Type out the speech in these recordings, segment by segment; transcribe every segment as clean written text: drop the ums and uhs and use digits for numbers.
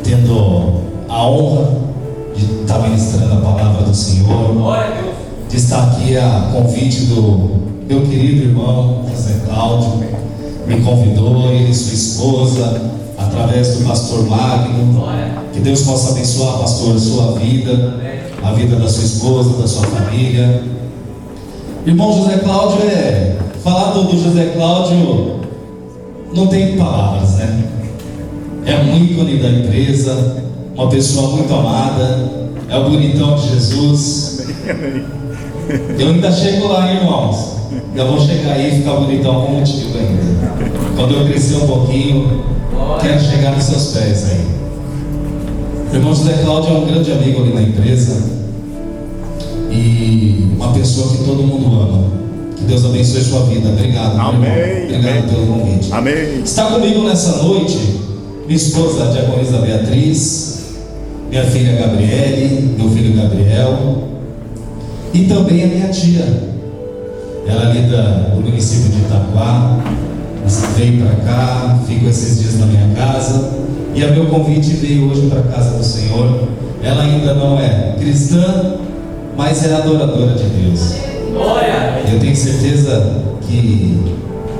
tendo a honra de estar ministrando a palavra do Senhor, de estar aqui a convite do meu querido irmão José Cláudio. Me convidou, ele e sua esposa, através do pastor Magno. Que Deus possa abençoar, pastor, a sua vida, a vida da sua esposa, da sua família. Irmão José Cláudio, falar do José Cláudio não tem palavras, né? É um ícone da empresa, uma pessoa muito amada, é o bonitão de Jesus. Eu ainda chego lá, irmãos. Eu vou chegar aí e ficar bonitão como contigo ainda. Quando eu crescer um pouquinho, quero chegar nos seus pés aí. O irmão José Cláudio é um grande amigo ali na empresa e uma pessoa que todo mundo ama. Que Deus abençoe sua vida. Obrigado, amém, irmão. Obrigado, amém, pelo convite. Amém. Está comigo nessa noite minha esposa, a diaconisa Beatriz, minha filha Gabriele, meu filho Gabriel e também a minha tia. Ela é ali do município de Itaquá, veio para cá, ficou esses dias na minha casa e a meu convite veio hoje para a casa do Senhor. Ela ainda não é cristã, mas é adoradora de Deus. Eu tenho certeza que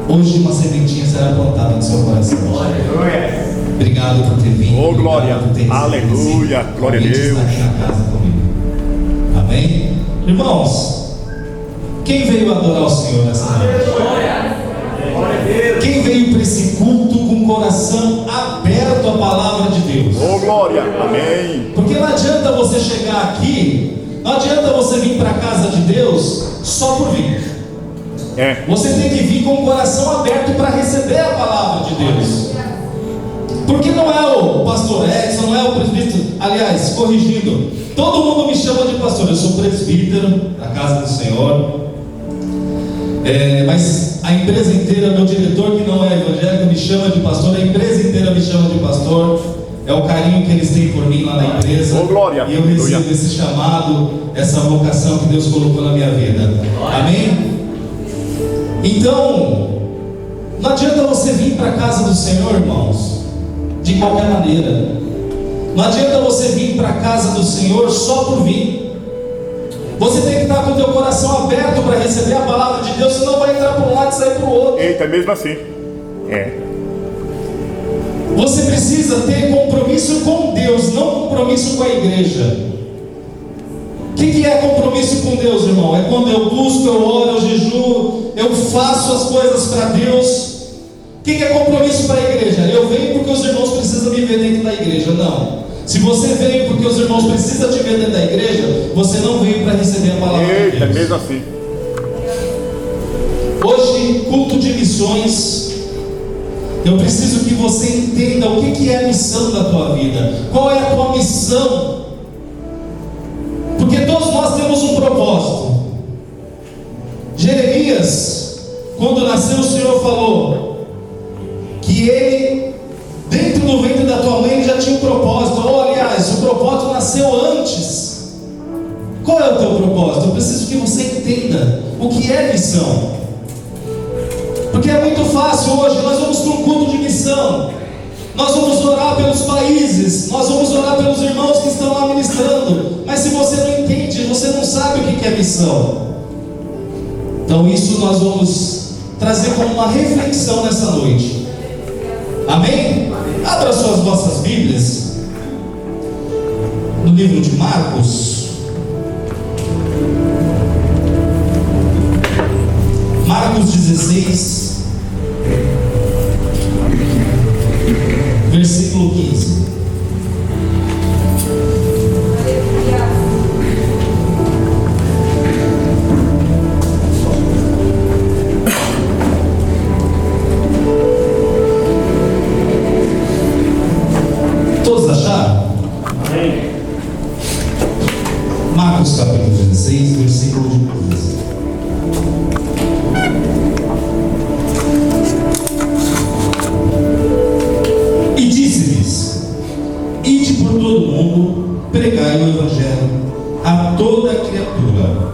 hoje uma sementinha será plantada no seu coração. Obrigado por ter vindo. Oh, glória, aleluia, glória a Deus. Estar aqui na casa comigo. Amém? Irmãos, quem veio adorar o Senhor nessa noite? Quem veio para esse culto com o coração aberto à palavra de Deus? Oh, glória, amém. Porque não adianta você chegar aqui, não adianta você vir para a casa de Deus só por vir. Você tem que vir com o coração aberto para receber a palavra de Deus. Porque não é o pastor Edson, não é o presbítero. Aliás, corrigindo, todo mundo me chama de pastor. Eu sou presbítero da casa do Senhor. Mas a empresa inteira, meu diretor que não é evangélico me chama de pastor. A empresa inteira me chama de pastor. É o carinho que eles têm por mim lá na empresa. Oh, glória, e eu recebo esse chamado, essa vocação que Deus colocou na minha vida. Amém? Então, não adianta você vir para a casa do Senhor, irmãos, de qualquer maneira. Não adianta você vir para a casa do Senhor só por vir. Você tem que estar com o teu coração aberto para receber a palavra de Deus, senão vai entrar para um lado e sair para o outro. Eita, mesmo assim. Você precisa ter compromisso com Deus, não compromisso com a igreja. O que é compromisso com Deus, irmão? É quando eu busco, eu oro, eu jejuo, eu faço as coisas para Deus. O que é compromisso para a igreja? Eu venho porque os irmãos precisam me ver dentro da igreja. Não. Se você veio porque os irmãos precisam te ver dentro da igreja, você não veio para receber a palavra de Deus. É mesmo assim. Hoje, culto de missões. Eu preciso que você entenda o que é a missão da tua vida. Qual é a tua missão? Porque todos nós temos um propósito. Jeremias, quando nasceu, o Senhor falou que ele, dentro do ventre da tua mãe, já tinha um propósito. Ou aliás, o propósito nasceu antes. Qual é o teu propósito? Eu preciso que você entenda o que é missão. Porque é muito fácil hoje, nós vamos para um culto de missão, nós vamos orar pelos países, nós vamos orar pelos irmãos que estão lá ministrando, mas se você não entende, você não sabe o que é missão. Então isso nós vamos trazer como uma reflexão nessa noite. Amém? Abra suas vossas Bíblias no livro de Marcos. Marcos 16, versículo 15. Todos acharam? Amém. Marcos capítulo 16, versículo 15. Pregai o Evangelho a toda criatura.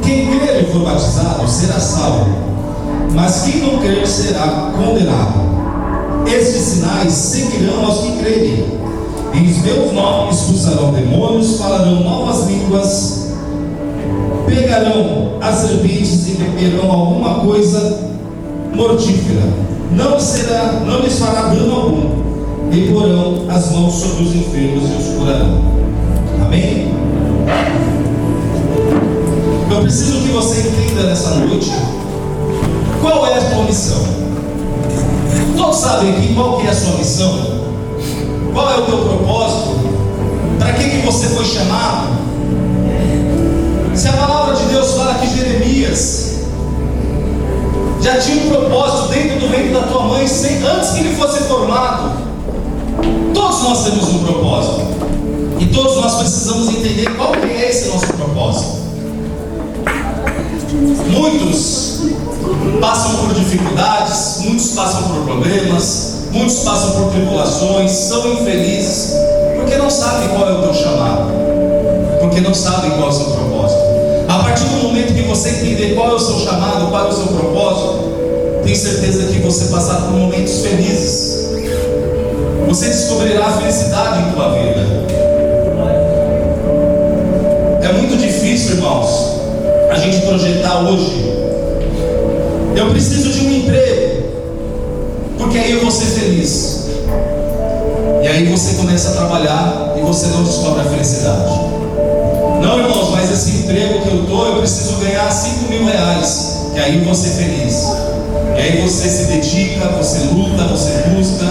Quem crer e for batizado será salvo, mas quem não crer será condenado. Estes sinais seguirão aos que crerem. Em meu nome expulsarão demônios, falarão novas línguas, pegarão as serpentes e beberão alguma coisa mortífera. Não lhes fará dano algum, e porão as mãos sobre os enfermos e os curarão. Amém? Eu preciso que você entenda nessa noite qual é a tua missão. Todos sabem aqui qual que é a sua missão? Qual é o teu propósito? Para que você foi chamado? Se a palavra de Deus fala que Jeremias já tinha um propósito dentro do ventre da tua mãe, antes que ele fosse formado. Todos nós temos um propósito, e todos nós precisamos entender qual que é esse nosso propósito. Muitos passam por dificuldades, muitos passam por problemas, muitos passam por tribulações, são infelizes, porque não sabem qual é o teu chamado, porque não sabem qual é o seu propósito. A partir do momento que você entender qual é o seu chamado, qual é o seu propósito, tenho certeza que você passará por momentos felizes. Você descobrirá a felicidade em tua vida. É muito difícil, irmãos, a gente projetar hoje: eu preciso de um emprego, porque aí eu vou ser feliz. E aí você começa a trabalhar e você não descobre a felicidade. Não, irmãos, mas esse emprego que eu estou, eu preciso ganhar 5 mil reais, que aí eu vou ser feliz. E aí você se dedica, você luta, você busca,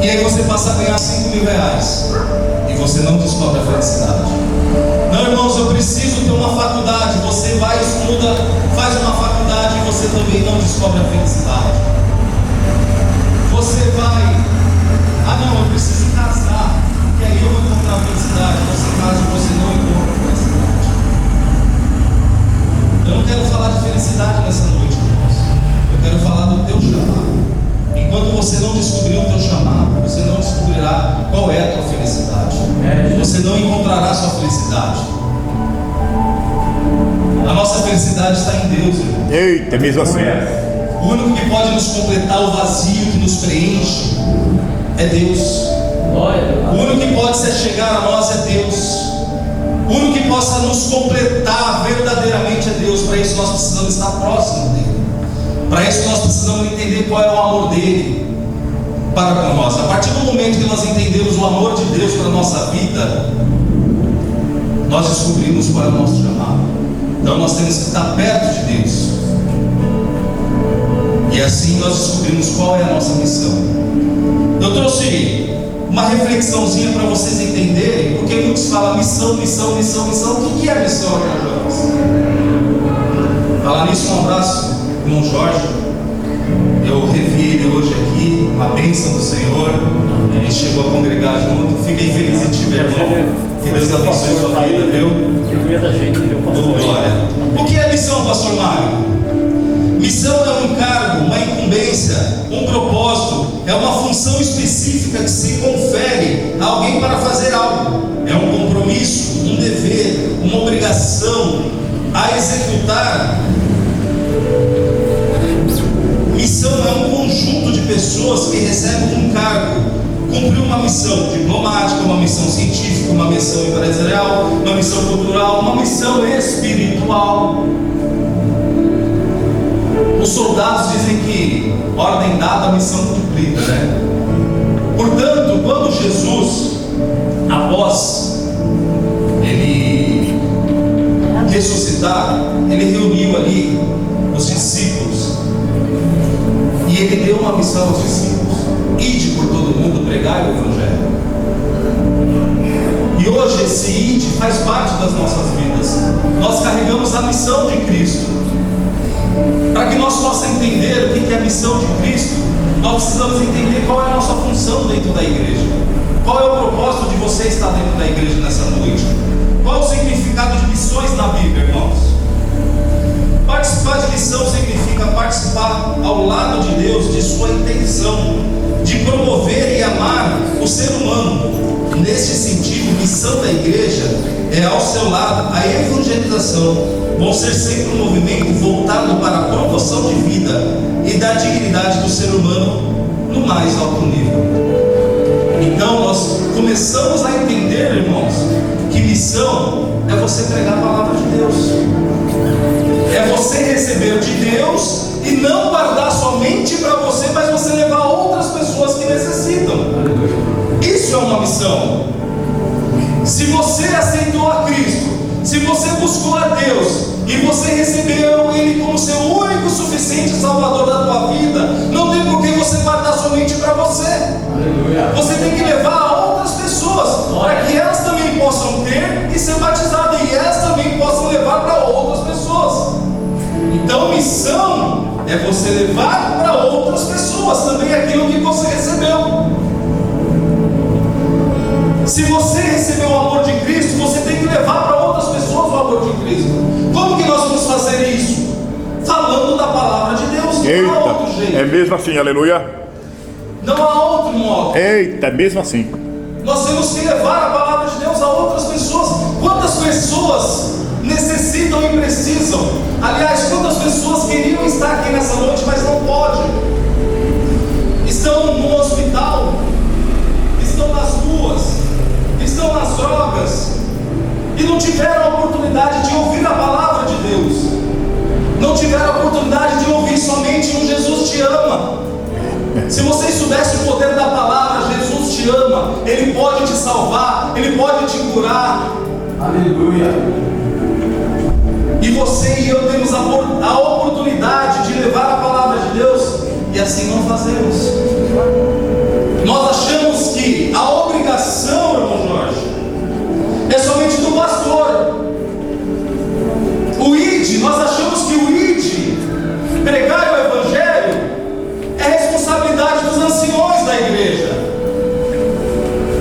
e aí você passa a ganhar 5 mil reais e você não descobre a felicidade. Não, irmãos, eu preciso ter uma faculdade. Você vai, estuda, faz uma faculdade e você também não descobre a felicidade. Você vai, não, eu preciso casar, que aí eu vou encontrar a felicidade. Você casa e você não encontra a felicidade. Eu não quero falar de felicidade nessa noite, irmãos. Eu quero falar do teu chamado. Enquanto você não descobrir o teu chamado, você não descobrirá qual é a tua felicidade. Você não encontrará a sua felicidade. A nossa felicidade está em Deus, irmão. Eita, mesmo assim. O único que pode nos completar o vazio que nos preenche é Deus. O único que pode se chegar a nós é Deus. O único que possa nos completar verdadeiramente é Deus. Para isso nós precisamos estar próximos dele. Para isso nós precisamos entender qual é o amor dele para com nós. A partir do momento que nós entendemos o amor de Deus para a nossa vida, nós descobrimos qual é o nosso chamado. Então nós temos que estar perto de Deus, e assim nós descobrimos qual é a nossa missão. Eu trouxe uma reflexãozinha para vocês entenderem, porque muitos falam missão, missão, missão, missão. O que é missão, Jonas? Falar nisso, um abraço, irmão Jorge. Eu revi ele hoje aqui, uma bênção do Senhor. Ele chegou a congregar junto. Fiquei feliz em te ver, irmão. Que Deus abençoe sua vida, viu? Glória. O que é missão, pastor Mário? Missão é um encargo, uma incumbência, um propósito, é uma função específica que se confere a alguém para fazer algo. É um compromisso, um dever, uma obrigação a executar. Missão é um conjunto de pessoas que recebem um cargo, cumprir uma missão diplomática, uma missão científica, uma missão empresarial, uma missão cultural, uma missão espiritual. Os soldados dizem que ordem dada, missão cumprida, né? Portanto, quando Jesus, após ele ressuscitar, ele reuniu ali os discípulos e ele deu uma missão aos discípulos: ide por todo mundo, pregai o Evangelho. E hoje esse ide faz parte das nossas vidas. Nós carregamos a missão de Cristo. Para que nós possamos entender o que é a missão de Cristo, nós precisamos entender qual é a nossa função dentro da igreja. Qual é o propósito de você estar dentro da igreja nessa noite? Qual é o significado de missões na Bíblia, irmãos? Participar de missão significa participar ao lado de Deus, de sua intenção de promover e amar o ser humano. Neste sentido, missão da igreja é ao seu lado a evangelização. Vão ser sempre um movimento voltado para a promoção de vida e da dignidade do ser humano no mais alto nível. Então nós começamos a entender, irmãos, que missão é você pregar a palavra de Deus, é você receber de Deus e não guardar somente para você, mas você levar outras pessoas que necessitam. Isso é uma missão. Se você aceitou a Cristo, se você buscou a Deus e você recebeu Ele como seu único e suficiente Salvador da tua vida, não tem por que você guardar somente para você. Você tem que levar a outras pessoas, para que elas também possam ter e ser batizadas, e elas também possam levar para outras pessoas. Então missão é você levar para outras pessoas também aquilo que você recebeu. Se você recebeu o amor de Cristo, você tem que levar para outras pessoas o amor de Cristo. Como que nós vamos fazer isso? Falando da palavra de Deus. Não há outro jeito. É mesmo assim, aleluia. Não há outro modo. Eita, é mesmo assim. Nós temos que levar a palavra de Deus a outras pessoas. Quantas pessoas necessitam e precisam? Aliás, quantas pessoas queriam estar aqui nessa noite, mas não podem? Estão no hospital, estão nas ruas, estão nas drogas, e não tiveram a oportunidade de ouvir a palavra de Deus, não tiveram a oportunidade de ouvir somente um Jesus te ama. Se vocês soubessem o poder da palavra, Jesus te ama, Ele pode te salvar, Ele pode te curar. Aleluia. E você e eu temos a oportunidade de levar a palavra de Deus, e assim não fazemos. Nós achamos que a obrigação, irmão Jorge, é somente do pastor. O ID, nós achamos que o ID, pregar o Evangelho, é responsabilidade dos anciões da igreja,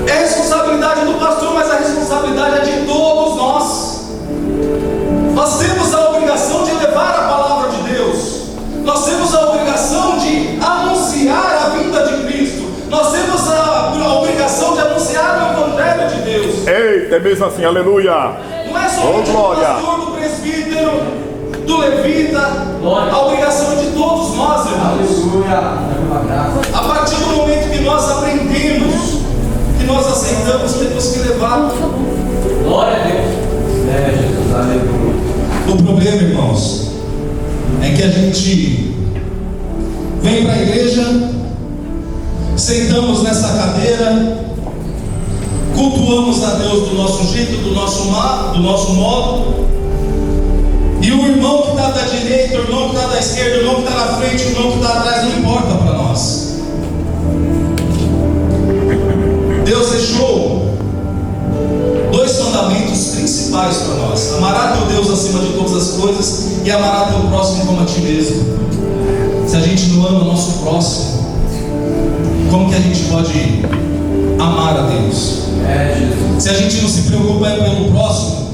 é responsabilidade do pastor, mas a responsabilidade é de todos nós. Nós temos a obrigação de levar a palavra de Deus, nós temos a obrigação de anunciar a vinda de Cristo, nós temos a obrigação de anunciar o Evangelho de Deus. Eita, é mesmo assim, aleluia. Não é somente do pastor, do presbítero, do levita, a obrigação é de todos nós, irmãos. A partir do momento que nós aprendemos, que nós aceitamos, temos que levar. Glória a Deus. É, Jesus, aleluia. O problema, irmãos, é que a gente vem para a igreja, sentamos nessa cadeira, cultuamos a Deus do nosso jeito, do nosso modo, e o irmão que está da direita, o irmão que está da esquerda, o irmão que está na frente, o irmão que está atrás, não importa para nós. Deus deixou dois mandamentos principais para nós: amar a teu Deus acima de todas as coisas e amar a teu próximo como a ti mesmo. Se a gente não ama o nosso próximo, como que a gente pode amar a Deus? Se a gente não se preocupa pelo próximo,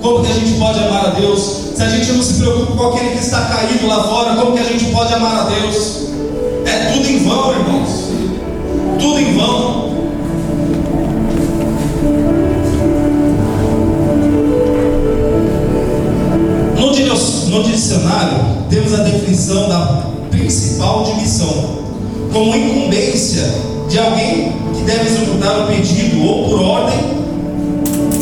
como que a gente pode amar a Deus? Se a gente não se preocupa com aquele que está caído lá fora, como que a gente pode amar a Deus? É tudo em vão, irmãos. Tudo em vão. No dicionário, temos a definição da principal de missão como incumbência de alguém que deve executar o pedido ou por ordem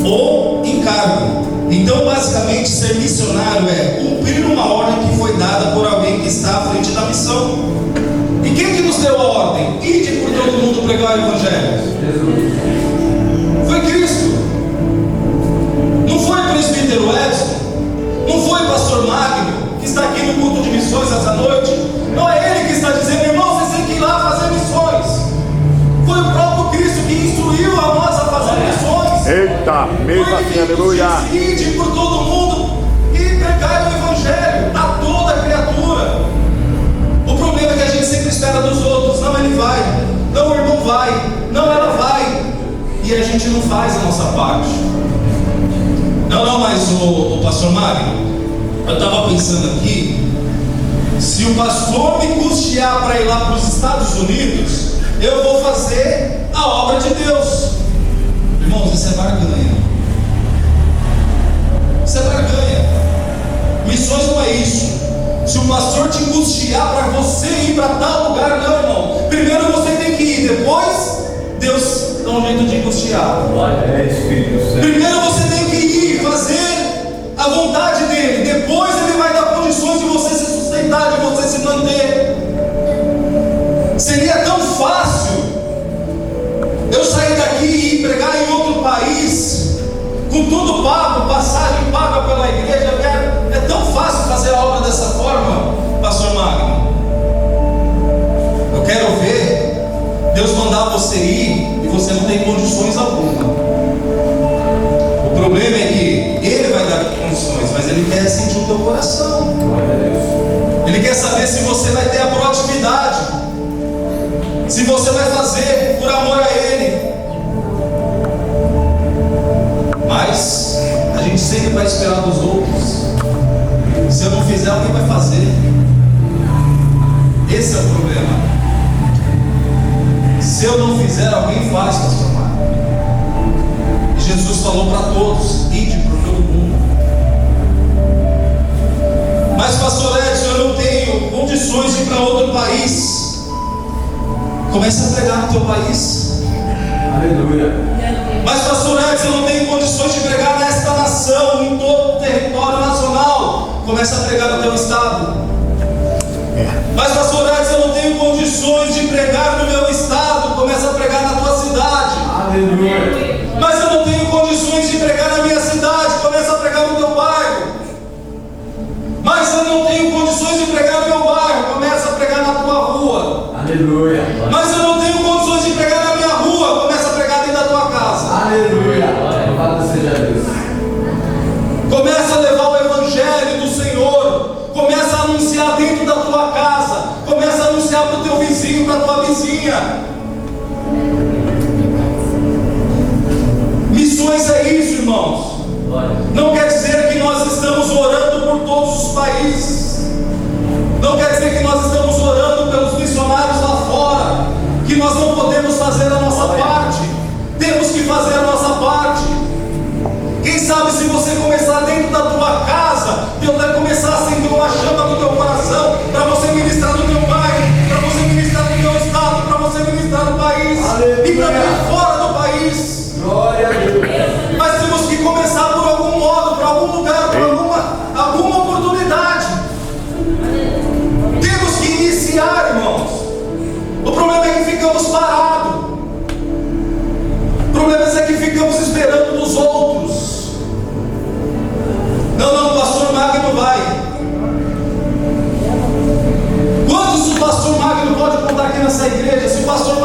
ou encargo. Então, basicamente, ser missionário é cumprir uma ordem que foi dada por alguém que está à frente da missão. E quem que nos deu a ordem? Ide por todo mundo pregar o Evangelho. Foi Cristo. Não foi o presbítero Edson, não foi o pastor Magno, que está aqui no culto de missões essa noite. Não é ele que está dizendo, irmão, vocês têm que ir lá fazer missões. Foi o próprio Cristo que instruiu a nós a fazer missões. Eita, mesmo assim, aleluia. Ide por todo mundo e pregai o Evangelho a toda criatura. O problema é que a gente sempre espera dos outros. Não, ele vai. Não, o irmão vai. Não, ela vai. E a gente não faz a nossa parte. Não, mas o pastor Magno, eu estava pensando aqui, se o pastor me custear para ir lá para os Estados Unidos, eu vou fazer a obra de Deus. Irmãos, isso é barganha. Isso é barganha. Missões não é isso. Se o pastor te custear para você ir para tal lugar, não, irmão. Primeiro você tem que ir, depois Deus dá um jeito de angustiar. Primeiro você tem que ir fazer a vontade dele. Depois ele vai dar condições de você se sustentar, de você se manter. Seria tão fácil eu sair daqui e ir pregar em outro país, com tudo pago, passagem paga pela igreja. É tão fácil fazer a obra dessa forma, pastor Magno. Eu quero ver Deus mandar você ir e você não tem condições alguma. O problema é que Ele vai dar condições, mas Ele quer sentir o teu coração. Ele quer saber se você vai ter a proatividade, se você vai fazer por amor a Ele. Mas a gente sempre vai esperar dos outros. Se eu não fizer, alguém vai fazer. Esse é o problema. Se eu não fizer, alguém faz, pastor Marcos. E Jesus falou para todos: ide por todo mundo. Mas pastor Edson, eu não tenho condições de ir para outro país. Comece a pregar no teu país. Aleluia. Mas pastor Edson, eu não tenho condições de pregar nesta nação, em todo o território nacional. Comece a pregar no teu estado. Mas pastor Edson, eu não tenho condições de pregar no meu estado. Comece a pregar na tua cidade. Aleluia. Mas eu não tenho condições de pregar na minha cidade. Comece a pregar no teu bairro. Mas eu não tenho condições de pregar no meu bairro. Comece a pregar na tua rua. Aleluia. Mas eu não tenho condições de pregar na minha rua. Comece a pregar dentro da tua casa. Aleluia. Louvado seja Deus. Começa a levar o evangelho do Senhor. Começa a anunciar dentro da tua casa. Começa a anunciar para o teu vizinho, para a tua vizinha. Missões é isso, irmãos. Não quer dizer que nós estamos orando por todos os países. Não quer dizer que nós estamos orando pelos missionários lá fora, que nós não podemos fazer a nossa parte. Temos que fazer a nossa parte. Quem sabe se você começar dentro da tua casa, Deus vai começar a acender uma chama no teu coração, para você ministrar no teu bairro, para você ministrar no teu estado, para você ministrar no país. Aleluia. E também fora do país. Glória a Deus. Mas temos que começar por algum modo, por algum lugar, por alguma oportunidade. Temos que iniciar, irmãos. O problema é que ficamos parados. O problema é que ficamos esperando dos outros. Não, o pastor Magno vai. Quantos o pastor Magno pode contar aqui nessa igreja? Se o pastor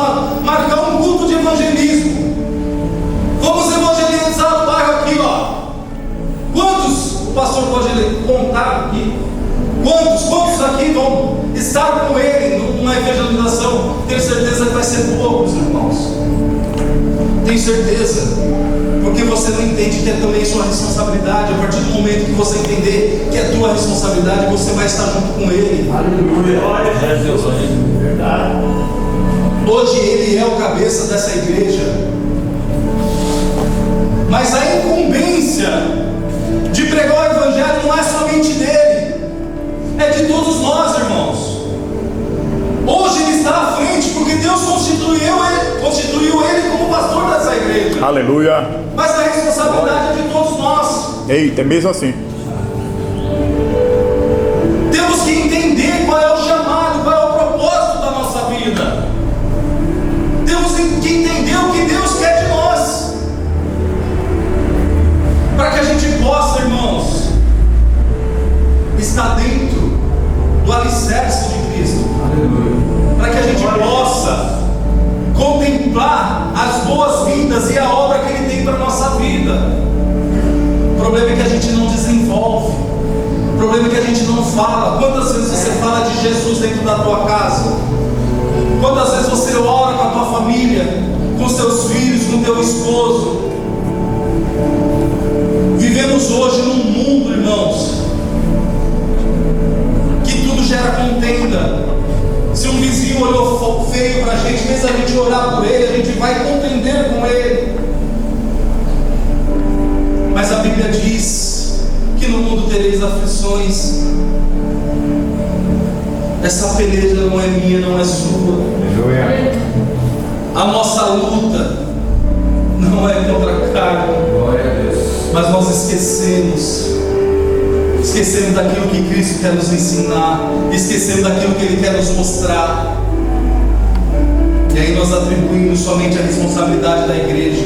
marcar um culto de evangelismo, vamos evangelizar o bairro aqui, ó. Quantos o pastor pode contar aqui? Quantos aqui vão estar com ele numa evangelização? Tenho certeza que vai ser poucos, irmãos. Tenho certeza. Porque você não entende que é também sua responsabilidade. A partir do momento que você entender que é tua responsabilidade, você vai estar junto com ele. Aleluia. Glória a Deus. Verdade. Hoje ele é o cabeça dessa igreja. Mas a incumbência de pregar o evangelho não é somente dele, é de todos nós, irmãos. Hoje ele está à frente porque Deus constituiu ele como pastor dessa igreja. Aleluia. Mas a responsabilidade é de todos nós. Eita, é mesmo assim. Temos que entender qual é o chamado, qual é o propósito da nossa vida. Temos que entender o que Deus quer de nós, para que a gente possa, irmãos, estar dentro do alicerce de Cristo. Para que a gente possa contemplar as boas-vindas e a obra que Ele tem para a nossa vida. O problema é que a gente não desenvolve. O problema é que a gente não fala. Quantas vezes você fala de Jesus dentro da tua casa? Quantas vezes você ora com a tua família, com seus filhos, com teu esposo? Vivemos hoje num mundo, irmãos, que tudo gera contenda. Se um vizinho olhou feio para a gente, mesmo a gente orar por ele, a gente vai contender com ele. Mas a Bíblia diz que no mundo tereis aflições. Essa peleja não é minha, não é sua. A nossa luta mas nós esquecemos daquilo que Cristo quer nos ensinar, esquecemos daquilo que Ele quer nos mostrar, e aí nós atribuímos somente a responsabilidade da igreja.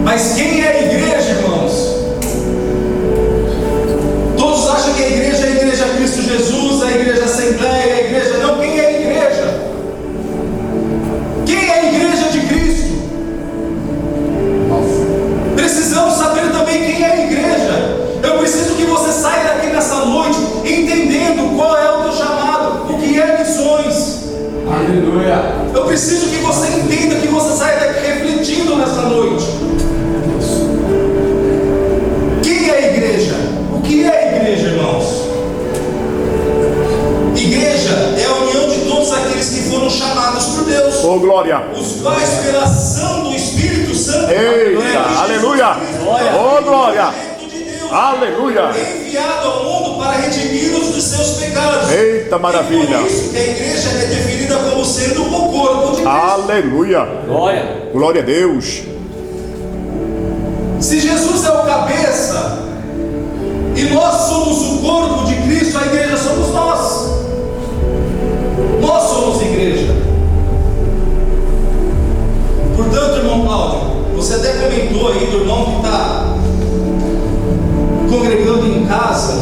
Mas quem é a igreja, irmãos? Todos acham que a igreja é a igreja Cristo Jesus, a igreja Assembleia, a igreja... Não, quem é a igreja? Quem é a igreja de Cristo? Precisamos saber também quem é a igreja. Eu preciso que você saia daqui nessa noite entendendo qual é o teu chamado, o que é missões. Aleluia. Eu preciso que você entenda, que você saia daqui refletindo nessa noite. Quem é a igreja? O que é a igreja, irmãos? Igreja é a união de todos aqueles que foram chamados por Deus. Oh, glória. Os quais, pela ação do Espírito Santo, Eita, aleluia. Oh, glória. Aleluia. enviado ao mundo para redimir-os dos seus pecados. Eita, maravilha. E por isso que a igreja é definida como sendo o corpo de Cristo. Aleluia. Glória. Glória a Deus. Se Jesus é o cabeça e nós somos o corpo de Cristo, a igreja somos nós. Nós somos igreja. Portanto, irmão Cláudio, você até comentou aí do irmão que está congregando em casa.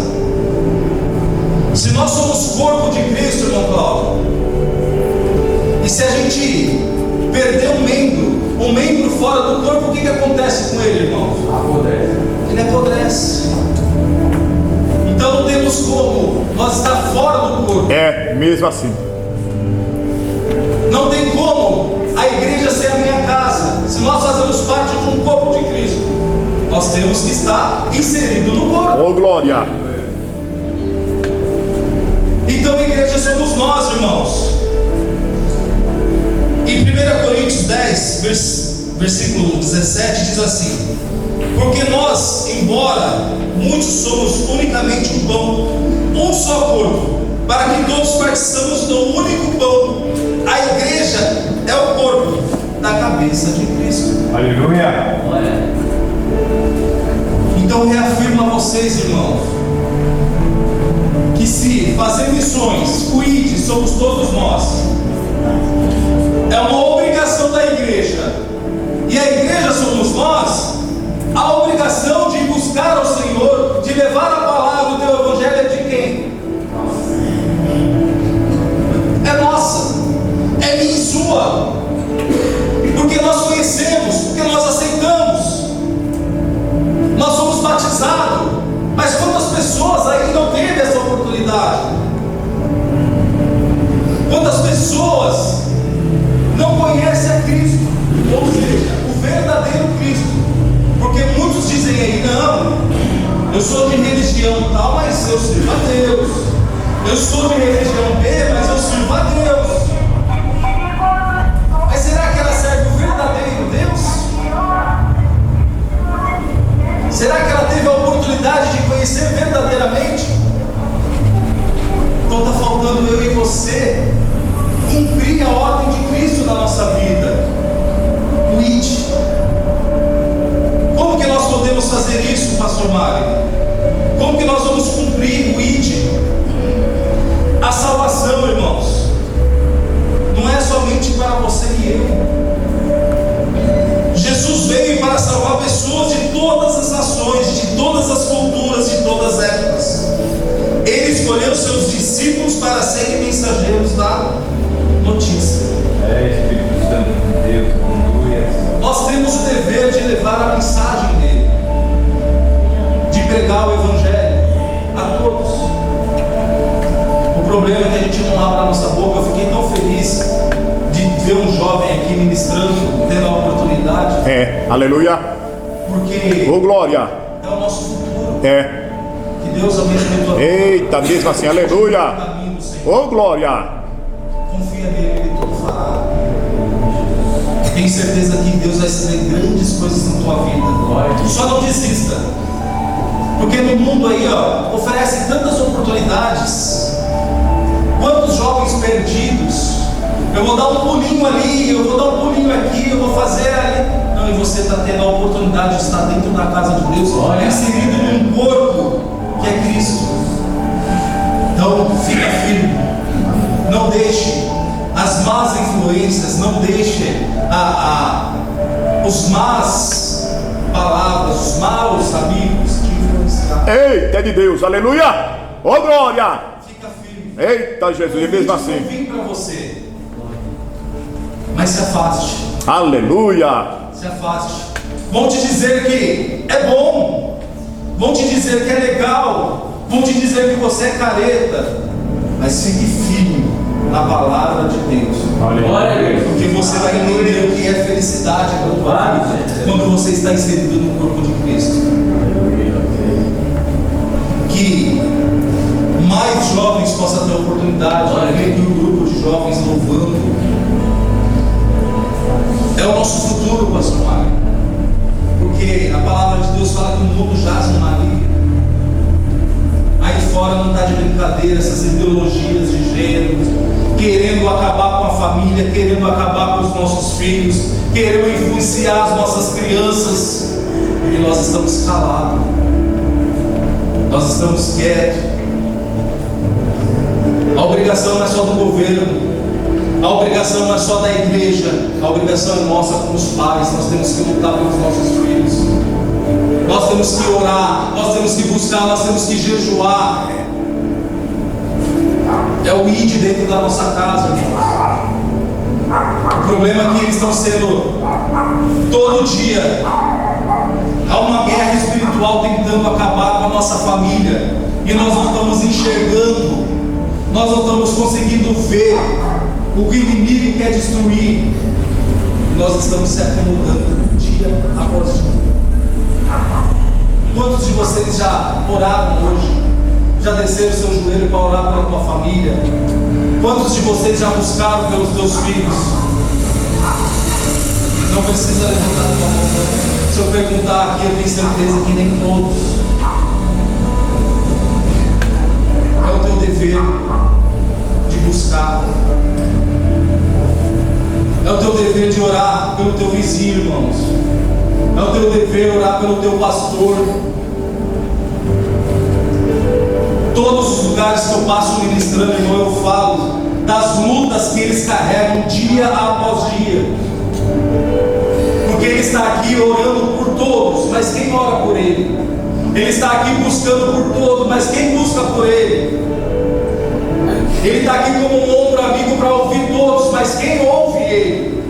Se nós somos corpo de Cristo, irmão Cláudio, e se a gente perder um membro fora do corpo, o que acontece com ele, irmão? Apodrece. Ele apodrece. Então não temos como nós estar fora do corpo. É mesmo assim. Não tem como a igreja ser a minha casa. Se nós fazemos parte de um corpo de Cristo, nós temos que estar inserido no corpo. Oh, glória. Então a igreja somos nós, irmãos. Em 1 Coríntios 10, versículo 17, diz assim: porque nós, embora muitos, somos unicamente um pão, um só corpo, para que todos participemos do único pão. A igreja é o corpo da cabeça de Cristo. Aleluia. Então reafirmo a vocês, irmãos, que se fazer missões, o ID, somos todos nós, é uma obrigação da igreja, e a igreja somos nós, a obrigação de buscar ao Senhor, de levar a palavra, o teu evangelho é de quem? É nossa, é minha e sua, porque nós conhecemos, porque nós aceitamos, nós somos batizados, mas quantas pessoas ainda não teve essa oportunidade? Quantas pessoas não conhecem a Cristo, ou seja, o verdadeiro Cristo? Porque muitos dizem aí: não, eu sou de religião tal, mas eu sirvo a Deus. Eu sou de religião B, mas eu sirvo a Deus. Mas será que ela serve o verdadeiro Deus? Será que ela teve a oportunidade de conhecer verdadeiramente? Então está faltando eu e você cumprir a ordem de Cristo na nossa vida. O ID. Como que nós podemos fazer isso, pastor Mário? Como que nós vamos cumprir o ID? A salvação, irmãos, não é somente para você e eu. Jesus veio para salvar pessoas de todas as nações, de todas as culturas, de todas as épocas. Ele escolheu seus discípulos para serem mensageiros da notícia. Espírito Santo de Deus, aleluia. Nós temos o dever de levar a mensagem dele, de pregar o evangelho a todos. O problema é que a gente não abre a nossa boca. Eu fiquei tão feliz de ver um jovem aqui ministrando, tendo a oportunidade. É, aleluia. Porque Oh, glória. é o nosso futuro. É. Que Deus abençoe a tua vida. Eita, mesmo assim, aleluia. Caminho do Senhor. Oh, glória. Confia nele, ele tudo fará. Tenho certeza que Deus vai fazer grandes coisas na tua vida. Só não desista. Porque no mundo aí, ó, oferece tantas oportunidades. Quantos jovens perdidos? Eu vou dar um pulinho ali, eu vou dar um pulinho aqui, eu vou fazer ali. não, e você está tendo a oportunidade de estar dentro da casa de Deus, inserido num corpo que é Cristo. Então, fica firme. Não deixe as más influências, não deixe os más palavras, os maus amigos te influenciar. Eita, é de Deus, aleluia! Ô glória! Fica firme. Eita Jesus, e mesmo assim. Não vem para você, mas se afaste. Aleluia! Se afaste. Vão te dizer que é bom, vão te dizer que é legal, vão te dizer que você é careta, mas fique firme na palavra de Deus. Porque você vai entender o que é felicidade para tua vida quando você está inserido no corpo de Cristo. Que mais jovens possam ter oportunidade de ver um grupo de jovens louvando. É o nosso futuro, pastor Mário. Porque a palavra de Deus fala que o mundo jaz no maligno. Aí fora não está de brincadeira essas ideologias de gênero, querendo acabar com a família, querendo acabar com os nossos filhos, querendo influenciar as nossas crianças. E nós estamos calados, nós estamos quietos. A obrigação não é só do governo, a obrigação não é só da igreja, a obrigação é nossa como os pais. Nós temos que lutar pelos nossos filhos, nós temos que orar, nós temos que buscar, nós temos que jejuar. É o ID dentro da nossa casa. O problema é que eles estão sendo todo dia. Há uma guerra espiritual tentando acabar com a nossa família, e nós não estamos enxergando, nós não estamos conseguindo ver o que o inimigo quer destruir. Nós estamos se acomodando dia após dia. Quantos de vocês já oraram hoje? Já desceram o seu joelho para orar pela tua família? Quantos de vocês já buscaram pelos teus filhos? Não precisa levantar a tua mão. Se eu perguntar aqui, eu tenho certeza que nem todos. É o teu dever de buscar. É o teu dever de orar pelo teu vizinho, irmãos. É o teu dever orar pelo teu pastor. Todos os lugares que eu passo ministrando, irmão, eu falo das lutas que eles carregam dia após dia. Porque ele está aqui orando por todos, mas quem ora por ele? Ele está aqui buscando por todos, mas quem busca por ele? Ele está aqui como um ombro amigo para ouvir todos, mas quem ouve ele?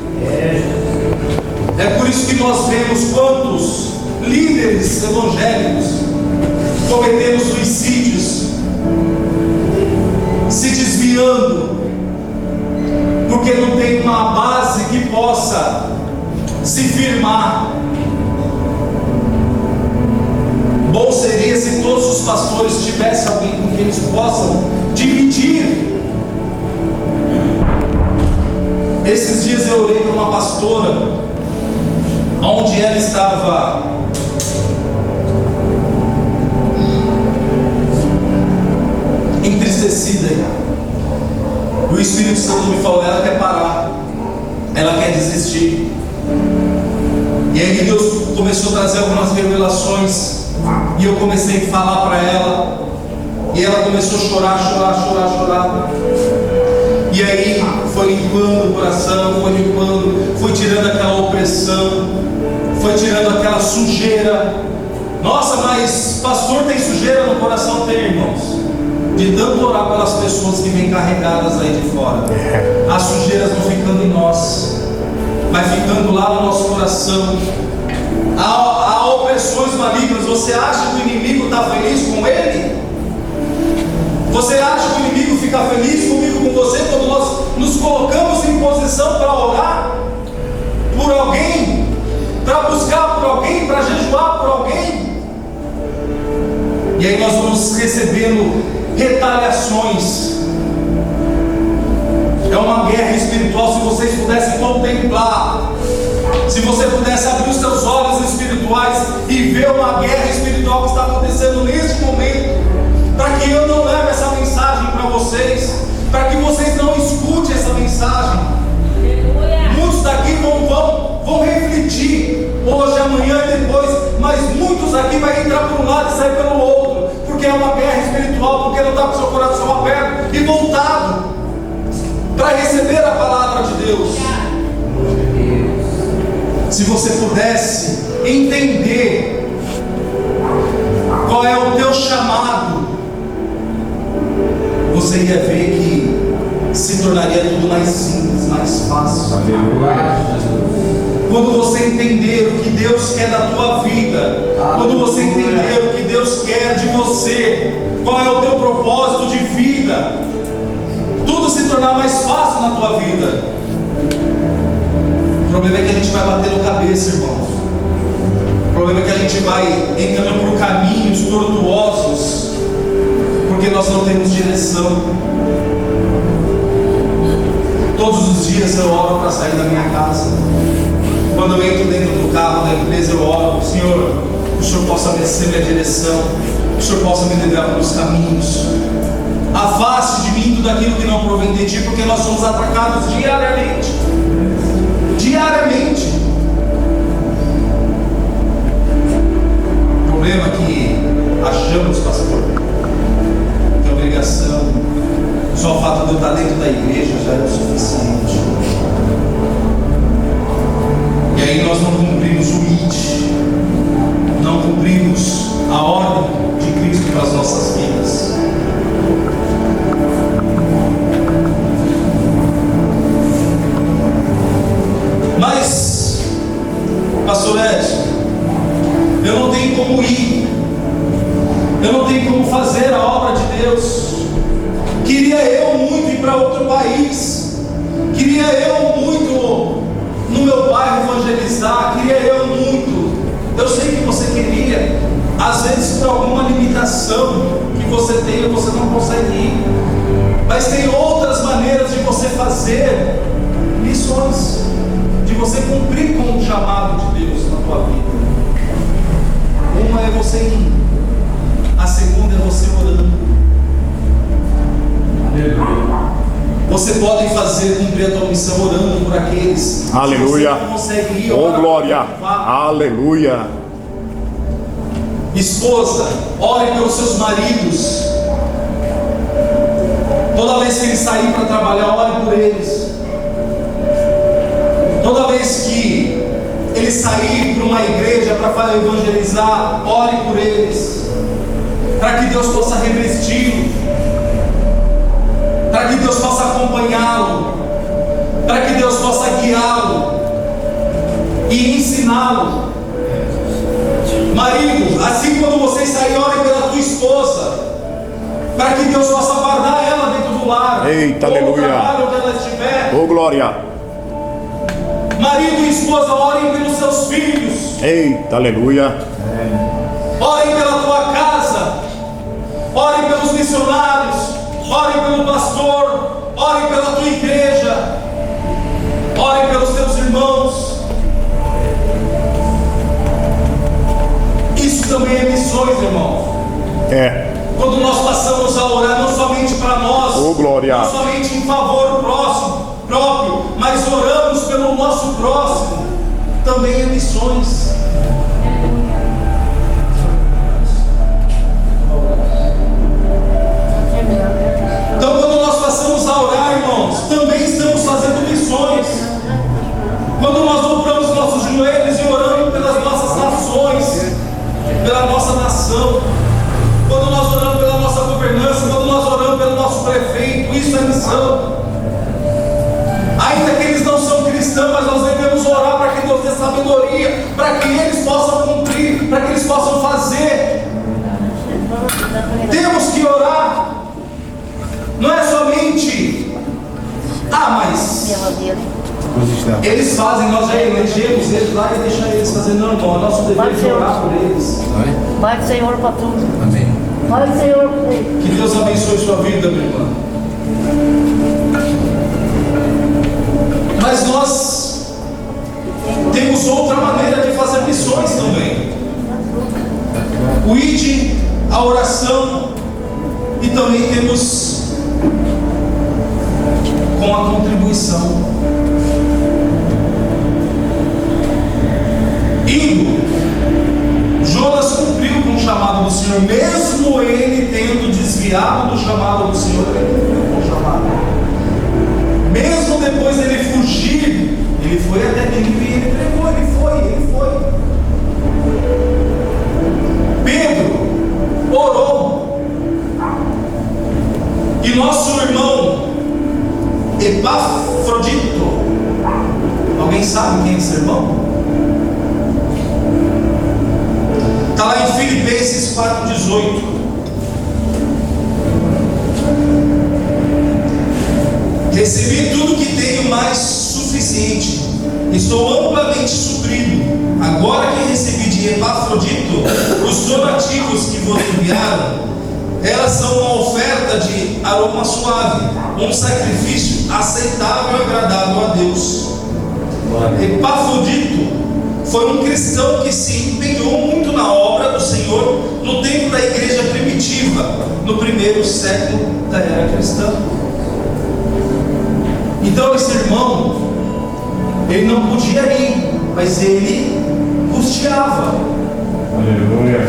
É por isso que nós vemos quantos líderes evangélicos cometendo suicídios, se desviando, porque não tem uma base que possa se firmar. Bom seria se todos os pastores tivessem alguém com quem eles possam dividir. Esses dias eu orei para uma pastora, onde ela estava entristecida. O Espírito Santo me falou: ela quer parar, ela quer desistir. E aí Deus começou a trazer algumas revelações, e eu comecei a falar para ela, e ela começou a chorar. E aí foi limpando o coração, foi tirando aquela opressão, foi tirando aquela sujeira. Nossa, mas pastor, tem sujeira no coração? Tem, irmãos. De tanto orar pelas pessoas que vêm carregadas aí de fora, as sujeiras vão ficando em nós, vai ficando lá no nosso coração. Há opressões malignas. Você acha que o inimigo está feliz com ele? Você acha que o inimigo fica feliz comigo, com você, quando nós nos colocamos em posição para orar por alguém, para buscar por alguém, para jejuar por alguém? E aí nós vamos recebendo retaliações. É uma guerra espiritual. Se vocês pudessem contemplar, se você pudesse abrir os seus olhos espirituais e ver uma guerra espiritual que está acontecendo neste momento, para que eu não leve essa mensagem para vocês, para que vocês não escutem essa mensagem. Muitos daqui vão refletir Jesus aqui vai entrar por um lado e sair pelo outro, porque é uma guerra espiritual, porque não está com o seu coração aberto e voltado para receber a palavra de Deus. Se você pudesse entender qual é o teu chamado, você ia ver que se tornaria tudo mais simples, mais fácil. Quando você entender o que Deus quer da tua vida, quando você entender o que Deus quer de você, qual é o teu propósito de vida, tudo se tornar mais fácil na tua vida. O problema é que a gente vai batendo cabeça, irmãos. O problema é que a gente vai entrando por caminhos tortuosos, porque nós não temos direção. Todos os dias eu oro para sair da minha casa. Quando eu entro dentro do carro da empresa, eu oro: Senhor, que o Senhor possa ser minha direção, que o Senhor possa me levar pelos caminhos. Afaste de mim tudo aquilo que não provém de Ti, porque nós somos atacados diariamente. Diariamente. O problema é que achamos, pastor, que a obrigação, só o fato de eu estar dentro da igreja já é o suficiente. E aí nós não cumprimos o ID, não cumprimos a ordem de Cristo para as nossas vidas. Mas, pastor Ed, eu não tenho como ir, eu não tenho como fazer a obra de Deus. Queria eu muito ir para outro país, queria eu muito no meu bairro evangelizar, queria eu muito. Eu sei que você queria, às vezes por alguma limitação que você tem, você não consegue ir, mas tem outras maneiras de você fazer missões, de você cumprir com o chamado de Deus na tua vida. Uma é você ir, a segunda é você orando. Você pode fazer cumprir a tua missão orando por aqueles. Aleluia. Que você não consegue ir, Oh glória. Aleluia. Esposa, ore pelos seus maridos. Toda vez que eles saírem para trabalhar, ore por eles. Toda vez que eles saírem para uma igreja para evangelizar, ore por eles, para que Deus possa revesti-lo, para que Deus possa acompanhá-lo, para que Deus possa guiá-lo e ensiná-lo. Marido, assim quando vocês saírem, ore pela tua esposa, para que Deus possa guardar ela dentro do lar. Eita, ou aleluia. no trabalho onde ela estiver. Oh glória. Marido e esposa, orem pelos seus filhos. Eita, aleluia. Orem pela tua casa. Orem pelos missionários. Orem pelo pastor. Orem pela tua igreja. Orem pelos teus irmãos. Isso também é missões, irmão. É. Quando nós passamos a orar não somente para nós, Oh glória. não somente em favor próprio, mas oramos pelo nosso próximo, também é missões. Então, quando nós passamos a orar, irmãos, também estamos fazendo missões. Quando nós dobramos nossos joelhos e oramos pelas nossas nações, pela nossa nação, quando nós oramos pela nossa governança, quando nós oramos pelo nosso prefeito, isso é missão. Ainda que eles não são cristãos, mas nós devemos orar para que Deus dê sabedoria, para que eles possam cumprir, para que eles possam fazer. Temos que orar. Não é somente, mas eles fazem, nós já elegemos eles lá e deixamos eles fazer. Não, irmão, é nosso dever de orar por eles. Pai do Senhor para tudo. Amém. Pai do Senhor por tudo. Que Deus abençoe sua vida, meu irmão. Mas nós temos outra maneira de fazer missões também. O ID, a oração, e também temos com a contribuição. Indo, Jonas Senhor, mesmo ele tendo desviado do chamado do Senhor, ele cumpriu com o chamado. Mesmo depois dele fugir, ele foi até Nínive e ele pregou, ele foi. Pedro orou, e nosso irmão Epafrodito, alguém sabe quem é esse irmão? Está lá em Filipenses 4,18. Recebi tudo que tenho mais suficiente, estou amplamente suprido. Agora que recebi de Epafrodito os donativos que vos enviaram, elas são uma oferta de aroma suave, um sacrifício aceitável e agradável a Deus. Epafrodito foi um cristão que se empenhou muito na obra do Senhor no tempo da igreja primitiva, no primeiro século da era cristã. Então esse irmão, ele não podia ir, mas ele custeava. Aleluia.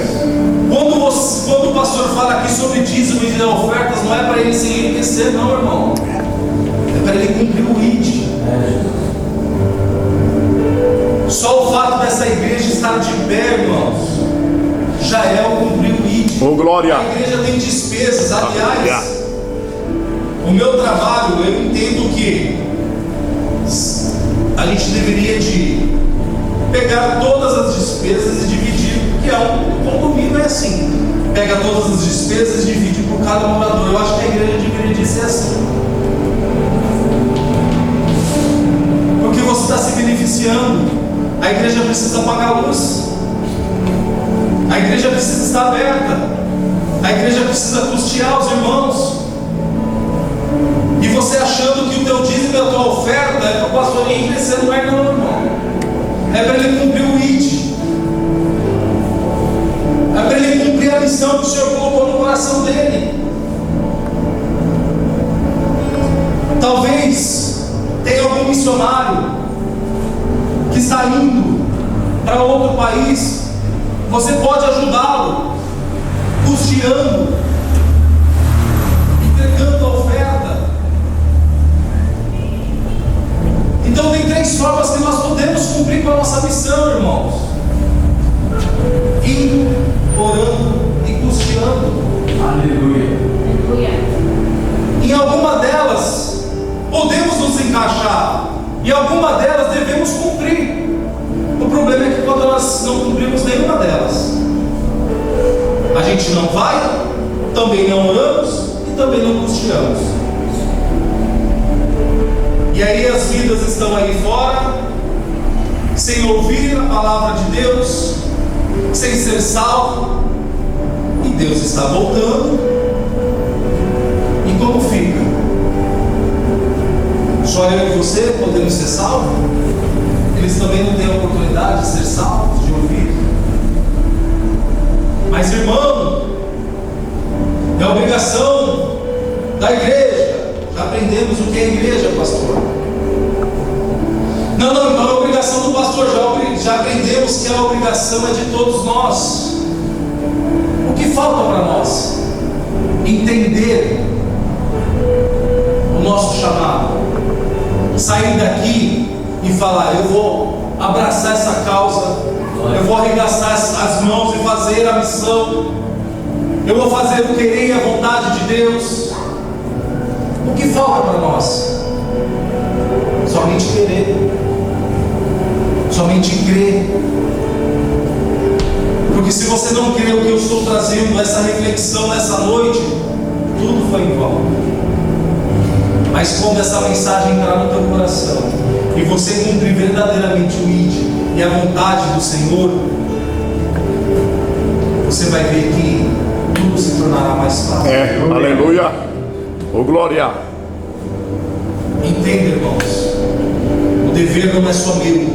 Quando o pastor fala aqui sobre dízimo e de ofertas, não é para ele se enriquecer, não, irmão. É para ele cumprir o ID. Só o fato dessa igreja estar de pé, irmãos, já é o cumprir o ID. Oh, glória. A igreja tem despesas. Aliás, o meu trabalho, eu entendo que a gente deveria de pegar todas as despesas e dividir, porque um condomínio é assim, pega todas as despesas e divide por cada morador. Eu acho que a igreja deveria ser assim, porque você está se beneficiando. A igreja precisa pagar a luz, a igreja precisa estar aberta, a igreja precisa custear os irmãos. E você achando que o teu dízimo e a tua oferta é para o pastor enriquecer, não é, não, irmão. É para ele cumprir o ID, é para ele cumprir a missão que o Senhor colocou no coração dele. Talvez tenha algum missionário que está indo para outro país, você pode ajudá-lo, custeando, entregando a oferta. Então tem três formas que nós podemos cumprir com a nossa missão, irmãos: indo, orando e custeando. Aleluia. Em alguma delas podemos nos encaixar, e alguma delas devemos cumprir. O problema é que quando nós não cumprimos nenhuma delas, a gente não vai, também não oramos e também não custeamos. E aí as vidas estão aí fora, sem ouvir a palavra de Deus, sem ser salvo, e Deus está voltando. E como fica? Só eu e você podemos ser salvos? Eles também não têm a oportunidade de ser salvos, de ouvir? Mas, irmão, é obrigação da igreja. Já aprendemos o que é igreja, pastor. Não, então é obrigação do pastor. Já aprendemos que a obrigação é de todos nós. O que falta para nós? Entender o nosso chamado, sair daqui e falar: eu vou abraçar essa causa, eu vou arregaçar as mãos e fazer a missão, eu vou fazer o querer e a vontade de Deus. O que falta para nós? Somente querer, somente crer. Porque se você não crê o que eu estou trazendo, essa reflexão nessa noite, tudo foi em vão. Mas quando essa mensagem entrar no teu coração e você cumprir verdadeiramente o ID e a vontade do Senhor, você vai ver que tudo se tornará mais fácil. Aleluia. Oh, glória. Entenda, irmãos, o dever não é só meu,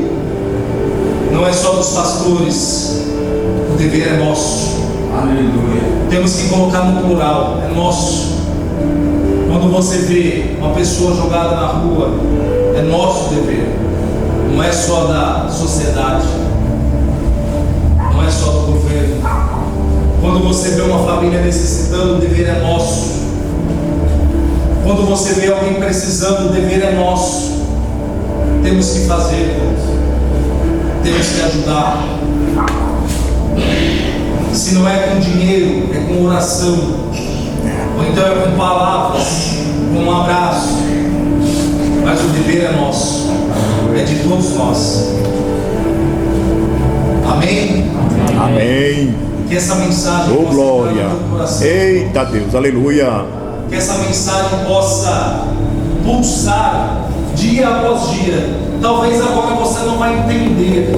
não é só dos pastores, o dever é nosso. Aleluia. Temos que colocar no plural, é nosso. Quando você vê uma pessoa jogada na rua, é nosso dever, não é só da sociedade, não é só do governo. Quando você vê uma família necessitando, o dever é nosso. Quando você vê alguém precisando, o dever é nosso. Temos que fazer, temos que ajudar. Se não é com dinheiro, é com oração, ou então é com palavras, com um abraço. Mas o dever é nosso, é de todos nós. Amém? Amém. Que essa mensagem Oh, possa glória. entrar no teu coração. Eita Deus, aleluia. Que essa mensagem possa pulsar dia após dia. Talvez agora você não vai entender,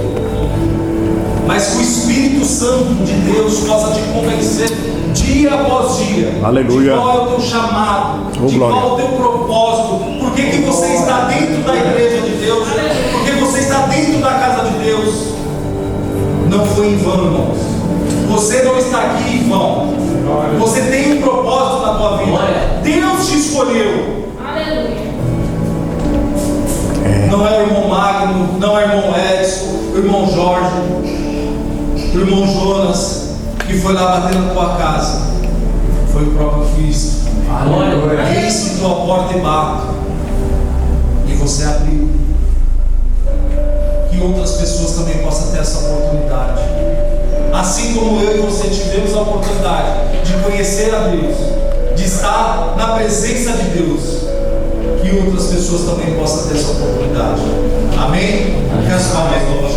mas que o Espírito Santo de Deus possa te convencer dia após dia. Aleluia. De qual é o teu chamado, Oh, de glória. qual é o teu propósito, por que você está dentro da igreja de Deus, porque você está dentro da casa de Deus. Não foi em vão, irmãos. Você não está aqui em vão. Você tem um propósito na tua vida. Deus te escolheu. Não é o irmão Magno, não é o irmão Edson, o irmão Jorge, o irmão Jonas, que foi lá bater na tua casa. Foi o próprio Cristo. Eis que estou à porta e bato, e você abriu. Que outras pessoas também possam ter essa oportunidade. Assim como eu e você tivemos a oportunidade de conhecer a Deus, de estar na presença de Deus, que outras pessoas também possam ter essa oportunidade. Amém? Que as palmas do